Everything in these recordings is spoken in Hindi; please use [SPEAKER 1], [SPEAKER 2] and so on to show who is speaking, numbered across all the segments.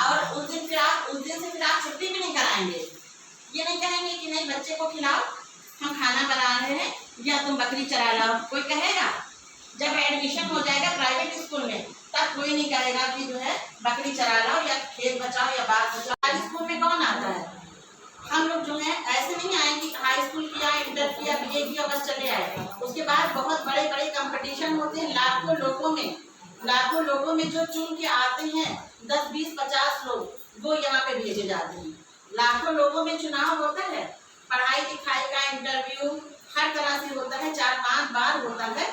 [SPEAKER 1] और उस दिन से फिर आप छुट्टी भी नहीं कराएंगे। ये नहीं कहेंगे कि नहीं बच्चे को खिलाओ, हम खाना बना रहे हैं, या तुम बकरी चरा लाओ। कोई कहेगा? जब एडमिशन हो जाएगा प्राइवेट स्कूल में तब कोई नहीं कहेगा कि जो है बकरी चरा लाओ या खेत बचाओ या बाग बचाओ। स्कूल में कौन आता है? हम लोग जो है ऐसे नहीं आए कि हाई स्कूल किया, इंटर किया, बीए किया, बस चले आए। उसके बाद बहुत बड़े बड़े कंपटीशन होते हैं, लाखों लोगों में जो चुन के आते हैं 10, 20, 50 लोग, वो यहाँ पे भेजे जाते हैं। लाखों लोगों में चुनाव होता है, पढ़ाई लिखाई का इंटरव्यू हर तरह से होता है, 4-5 बार होता है।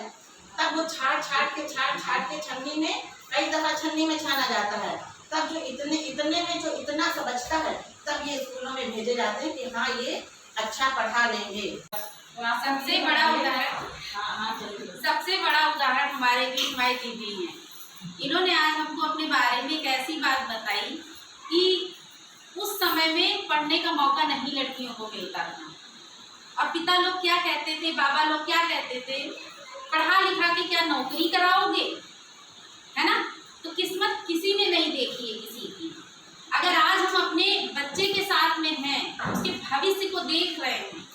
[SPEAKER 1] तब वो छाट के छन्नी में, कई दफा छन्नी में छाना जाता है। तब जो इतने में जो इतना सा बचता है, तब ये स्कूलों में भेजे जाते हैं कि हाँ ये अच्छा पढ़ा लेंगे।
[SPEAKER 2] सबसे बड़ा उदाहरण हमारे बीच हमारी दीदी हैं। इन्होंने आज हमको अपने बारे में एक ऐसी बात बताई कि उस समय में पढ़ने का मौका नहीं लड़कियों को मिलता था, और पिता लोग क्या कहते थे, बाबा लोग क्या कहते थे, पढ़ा लिखा के क्या नौकरी कराओगे, है ना। तो किस्मत किसी ने नहीं देखी है किसी की। अगर आज हम अपने बच्चे के साथ में हैं, उसके भविष्य को देख रहे हैं,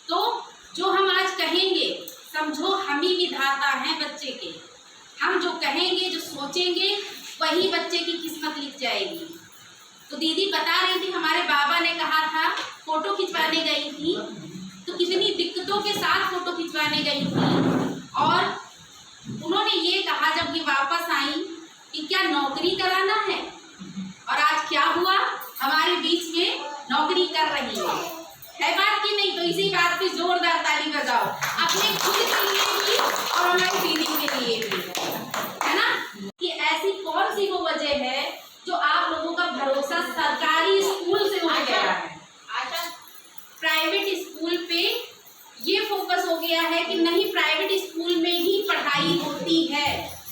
[SPEAKER 2] तो जो हम आज कहेंगे, समझो हम ही विधाता हैं बच्चे के। हम जो कहेंगे, जो सोचेंगे, वही बच्चे की किस्मत लिख जाएगी। तो दीदी बता रही थी, हमारे बाबा ने कहा था, फोटो खिंचवाने गई थी तो कितनी दिक्कतों के साथ फोटो खिंचवाने गई थी, और उन्होंने ये कहा जब ये वापस आई कि क्या नौकरी कराना है, और आज क्या हुआ, हमारे बीच में नौकरी कर रही है बात की नहीं। तो इसी बात पे जोरदार ताली बजाओ अपने खुद के लिए भी और हमारी दीदी के लिए भी, है ना। कि ऐसी कौन सी वो वजह है जो आप लोगों का भरोसा सरकारी स्कूल से उठ गया है। प्राइवेट स्कूल पे ये फोकस हो गया है कि नहीं, प्राइवेट स्कूल में ही पढ़ाई होती है,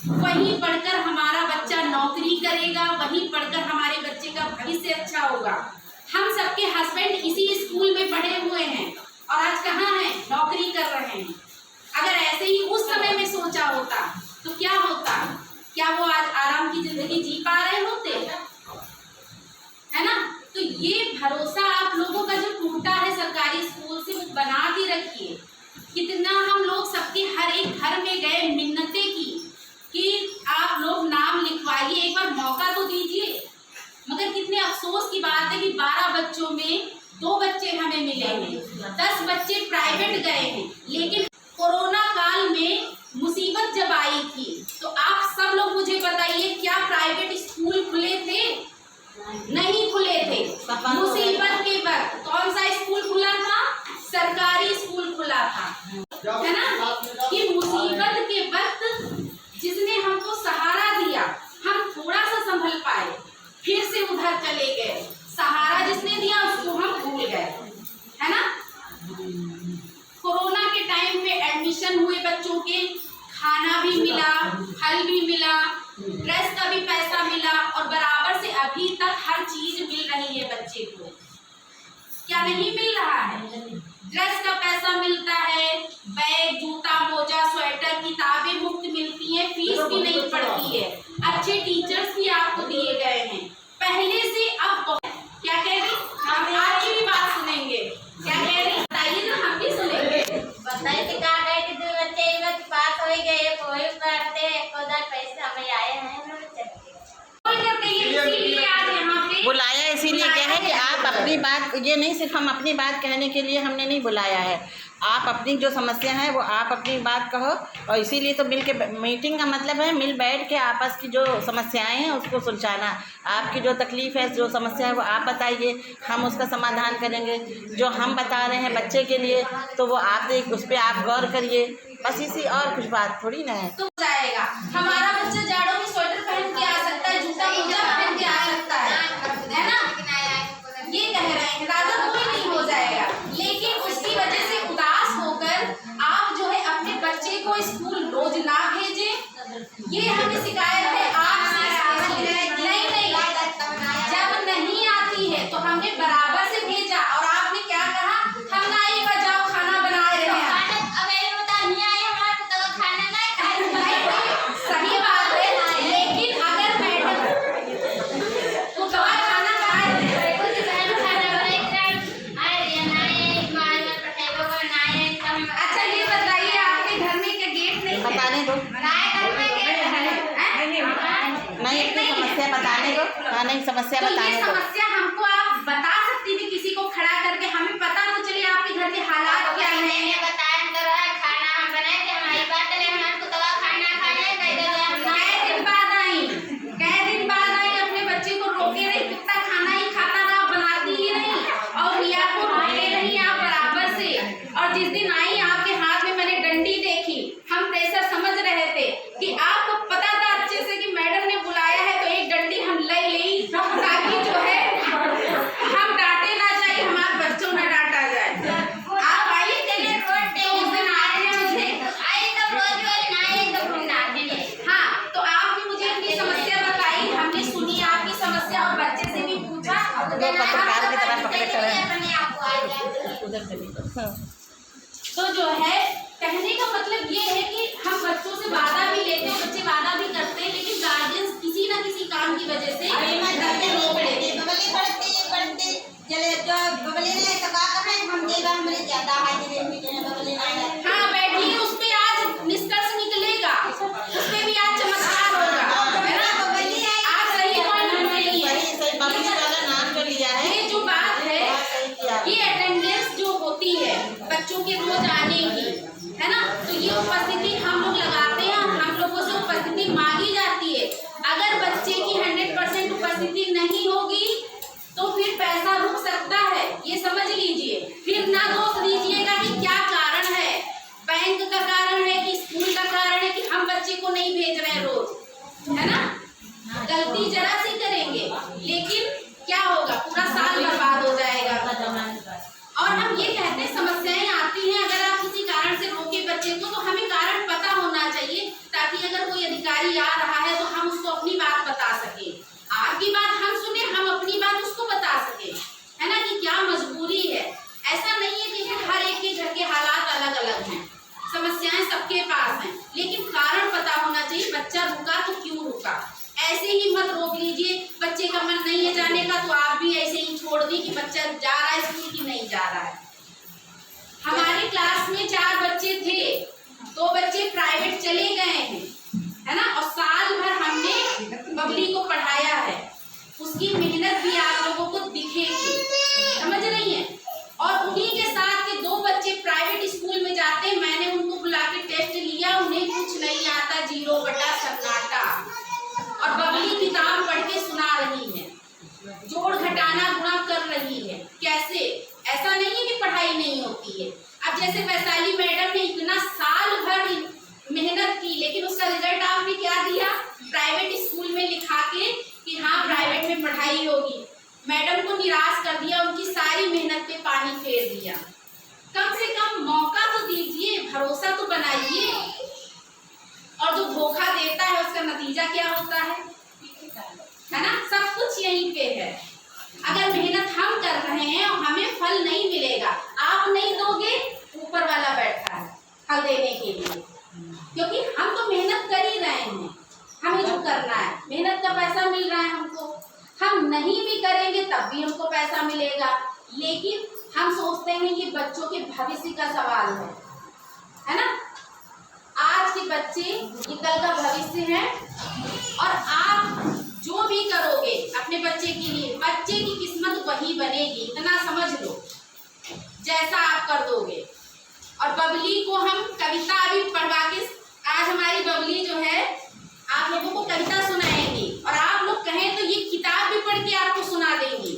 [SPEAKER 2] वहीं पढ़कर हमारा बच्चा नौकरी करेगा, वहीं पढ़कर हमारे बच्चे का भविष्य अच्छा होगा। हम सबके हस्बैंड इसी स्कूल में पढ़े हुए हैं और आज कहाँ हैं, नौकरी कर रहे हैं। अगर ऐसे ही उस समय में सोचा होता तो क्या होता, क्या वो आज आराम की जिंदगी जी पा रहे होते, है ना। तो ये भरोसा आप लोगों का जो टूटा है सरकारी स्कूल से, वो बना के रखिए। कितना हम लोग सबके हर एक घर में गए, मिन्नतें की कि आप लोग नाम लिखवाइए, एक बार मौका तो दीजिए। मगर कितने अफसोस की बात है कि 12 बच्चों में 2 बच्चे हमें मिले हैं, 10 बच्चे प्राइवेट गए हैं। लेकिन कोरोना काल में मुसीबत जब आई थी तो आप सब लोग मुझे बताइए, क्या प्राइवेट स्कूल खुले थे? नहीं खुले थे। मुसीबत के वक्त कौन सा स्कूल खुला था? सरकारी स्कूल खुला था, है ना। कि मुसीबत के वक्त जिसने हमको सहारा दिया, हम थोड़ा सा संभल पाए, फिर से उधर चले गए। सहारा जिसने दिया उसको हम भूल गए, है ना। कोरोना के टाइम पे एडमिशन हुए बच्चों के, खाना भी मिला, फल भी मिला, ड्रेस का भी पैसा मिला, और बराबर से अभी तक हर चीज मिल रही है बच्चे को। क्या नहीं मिल रहा है? ड्रेस का पैसा मिलता है, बैग, जूता, मोजा, स्वेटर, किताबें मुफ्त मिलती हैं, फीस भी नहीं पड़ती है, अच्छे टीचर्स भी आपको दिए गए हैं। पहले से अब क्या कह रही, हम आपकी भी बात सुनेंगे। क्या कह रही बताइए ना, हम भी सुनेंगे।
[SPEAKER 3] बताइए कि कहा गए कि 2 बच्चे पास हो गए, कोई करते पैसे हमें आए हैं,
[SPEAKER 2] इसीलिए आज यहाँ पे
[SPEAKER 1] बुलाया, इसीलिए क्या है कि आप अपनी बात, ये नहीं सिर्फ हम अपनी बात कहने के लिए हमने नहीं बुलाया है, आप अपनी जो समस्या है वो आप अपनी बात कहो। और इसीलिए तो मिल के, मीटिंग का मतलब है मिल बैठ के आपस की जो समस्याएं हैं उसको सुलझाना। आपकी जो तकलीफ़ है, जो समस्या है वो आप बताइए, हम उसका समाधान करेंगे। जो हम बता रहे हैं बच्चे के लिए, तो वो आप देख, उस पर आप गौर करिए, बस इसी, और कुछ बात थोड़ी ना है।
[SPEAKER 2] तो जाएगा हमारा बच्चा जाड़ों में स्वेटर पहन के आ सकता है, जूता मोजा पहन के आ सकता है ना। ये कह रहे हैं राजा कोई नहीं हो जाएगा, लेकिन उसकी वजह से उदास होकर आप जो है अपने बच्चे को स्कूल रोज ना भेजें। ये हमें शिकायत है आपसे। नहीं, जब नहीं आती है तो हमने बराबर से भेजा, और आपने क्या कहा, हम ना ही बजाओ, खाना बना रहे हैं। सही बात है, लेकिन अगर मैडम
[SPEAKER 1] नहीं अपनी समस्या बताने को, हाँ नहीं समस्या
[SPEAKER 2] तो
[SPEAKER 1] बताने
[SPEAKER 2] ये
[SPEAKER 1] को।
[SPEAKER 2] समस्या हमको आप बता सकती थी किसी को खड़ा करके, हमें पता तो चले आपके घर के हालात क्या हैं।
[SPEAKER 3] मैंने बताया तो रहा खाना हम बनाए थे, हमारी बात ले हमको दवा खाना खाने
[SPEAKER 2] कै दिन बाद आई अपने बच्चे को रोके रही, कितना खाना ही खाता था, बनाती ही नहीं और रिया को रोके रही आप बराबर से। और जिस दिन आई आपके हाथ में मैंने डंडी देखी, हम प्रेशर समझ रहे थे कि आपको पता था अच्छे से कि मैडम ने बुलाया है, तो एक डंडी हम ले ली ताकि जो है हम डांटे ना जाए, हमारे बच्चों ना डांटा जाए। आप आइए चलिए तो उस दिन आपने मुझे हाँ तो आपने मुझे अपनी समस्या बताई, हमने सुनी आपकी समस्या और बच्चे से भी पूछा।
[SPEAKER 1] दो पत्रकार की तरह पकड़े खड़े उधर से भी।
[SPEAKER 2] तो जो है कहने का मतलब ये है कि हम बच्चों से वादा भी लेते हैं, बच्चे वादा भी करते हैं, लेकिन गार्जियंस किसी ना किसी काम की वजह से रोक लेते हैं। हाँ बैठिए, उस पे आज निष्कर्ष निकलेगा, उस पे भी आज चमत्कार होगा, है ना। आज सही पॉइंट नहीं है,
[SPEAKER 1] सही बबली वाला नाम जो लिया है,
[SPEAKER 2] ये जो बात है ये अटेंडेंस जो होती है बच्चों के रोज आने की, है ना, तो ये उपस्थिति हम लोग लगाते हैं, हम लोगों से उपस्थिति मांगी जाती है। अगर बच्चे की 100% उपस्थिति नहीं होगी तो फिर पैसा रुक सकता है, ये समझ लीजिए। फिर ना दोष दीजिएगा कि क्या कारण है, बैंक का कारण है कि स्कूल का कारण है कि हम बच्चे को नहीं भेज रहे हैं रोज, है ना। गलती जरा सी करेंगे लेकिन क्या होगा, पूरा साल बर्बाद हो जाएगा। और हम ये कहते हैं समस्याएं आती हैं, अगर आप किसी कारण से रोके बच्चे को तो हमें कारण पता होना चाहिए, ताकि अगर कोई अधिकारी आ रहा है तो हम उसको अपनी बात बता सके, आपकी बात हम सुने, हम अपनी बात उसको बता सके, है ना, कि क्या मजबूरी है। ऐसा नहीं है कि हर एक के घर के हालात अलग अलग हैं, समस्याएं सबके पास हैं, लेकिन कारण पता होना चाहिए। बच्चा रुका तो क्यों रुका, ऐसे ही मत रोक लीजिए। बच्चे का मन नहीं है जाने का तो आप भी ऐसे ही छोड़ दी कि बच्चा जा रहा है स्कूल की नहीं जा रहा है। हमारे क्लास में 4 बच्चे थे, 2 बच्चे प्राइवेट चले गए हैं, है ना, और साल भर हमने बबली को पढ़ाया है, उसकी मेहनत भी आप लोगों को दिखेगी, समझ रही है। और उन्हीं के साथ के 2 बच्चे प्राइवेट स्कूल में जाते हैं, मैंने उनको बुला के टेस्ट लिया, उन्हें कुछ नहीं आता, 0 बटा सन्नाटा, और बबली किताब पढ़ के सुना रही है, जोड़ घटाना गुणा कर रही है। कैसे, ऐसा नहीं है कि पढ़ाई नहीं होती है। अब जैसे वैशाली मैडम ने इतना साल भर मेहनत की, लेकिन उसका रिजल्ट आपने क्या दिया, प्राइवेट स्कूल में लिखा के कि हाँ प्राइवेट में पढ़ाई होगी। मैडम को निराश कर दिया, उनकी सारी मेहनत पे पानी फेर दिया। कम से कम मौका तो दीजिए, भरोसा तो बनाइए। और जो धोखा देता है उसका नतीजा क्या होता है ना, सब कुछ यहीं पे है। अगर मेहनत हम कर रहे हैं और हमें फल नहीं मिलेगा, आप नहीं दोगे, ऊपर वाला बैठा है फल देने के लिए, क्योंकि हम तो मेहनत कर ही रहे हैं, हमें जो करना है, मेहनत का पैसा मिल रहा है हमको। हम नहीं भी करेंगे तब भी हमको पैसा मिलेगा, लेकिन हम सोचते हैं कि बच्चों के भविष्य का सवाल है ना। आज के बच्चे ये कल का भविष्य है, और आप जो भी करोगे अपने बच्चे के लिए, बच्चे की किस्मत वही बनेगी, इतना समझ लो, जैसा आप कर दोगे। और बबली को हम कविता अभी पढ़वा के, आज हमारी बबली जो है आप लोगों को कविता सुनाएंगी, और आप लोग कहें तो ये किताब भी पढ़ के आपको सुना देंगी।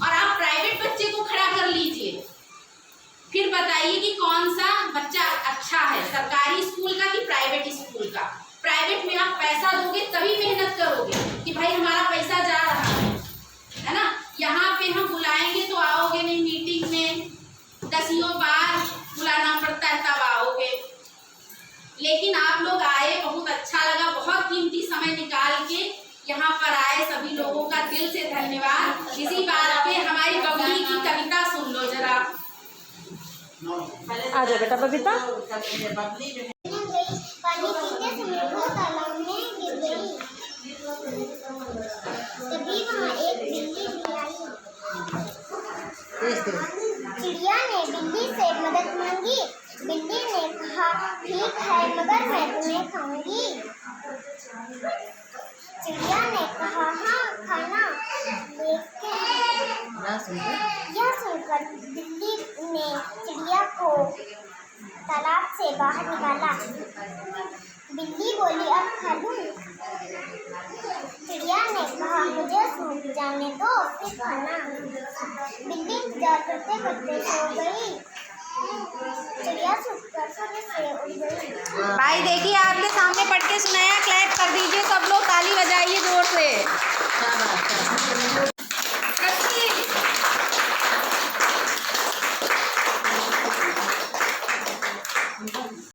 [SPEAKER 2] और आप प्राइवेट बच्चे को खड़ा कर लीजिए, फिर बताइए कि कौन सा बच्चा अच्छा है, सरकारी स्कूल का कि प्राइवेट स्कूल का। प्राइवेट में आप पैसा दोगे तभी मेहनत करोगे कि भाई हमारा पैसा जा रहा है ना। यहाँ पे हम बुलाएंगे तो आओगे नहीं, मीटिंग में 10 बार बुलाना पड़ता है तब आओगे। लेकिन आप लोग आए, बहुत अच्छा लगा, बहुत कीमती समय निकाल के यहाँ पर आए, सभी लोगों का दिल से धन्यवाद। इसी बात पे हमारी बबली की कविता सुन लो जरा।
[SPEAKER 1] आ जाओ बेटा बबीता।
[SPEAKER 3] पानी पीते समय वो तालाब में गिर गई। तभी वहाँ एक बिल्ली भी आई। चिड़िया ने बिल्ली से मदद मांगी। बिल्ली ने कहा, ठीक है, मगर मैं तुम्हें
[SPEAKER 4] खाऊंगी। चिड़िया ने कहा हाँ खाना, लेकिन यह सुनकर बिल्ली ने चिड़िया को तालाब से बाहर निकाला। बिल्ली बोली अब खा लूं। चिड़िया ने कहा मुझे सूख जाने दो फिर खाना। बिल्ली इंतजार करते करते सो गई। चिड़िया छुपकर सोने से उड़ गई।
[SPEAKER 5] भाई देखिए आपके सामने पढ़ के सुनाया, क्लैप कर दीजिए सब लोग, ताली बजाइए जोर से।
[SPEAKER 1] शाबाश, शाबाश।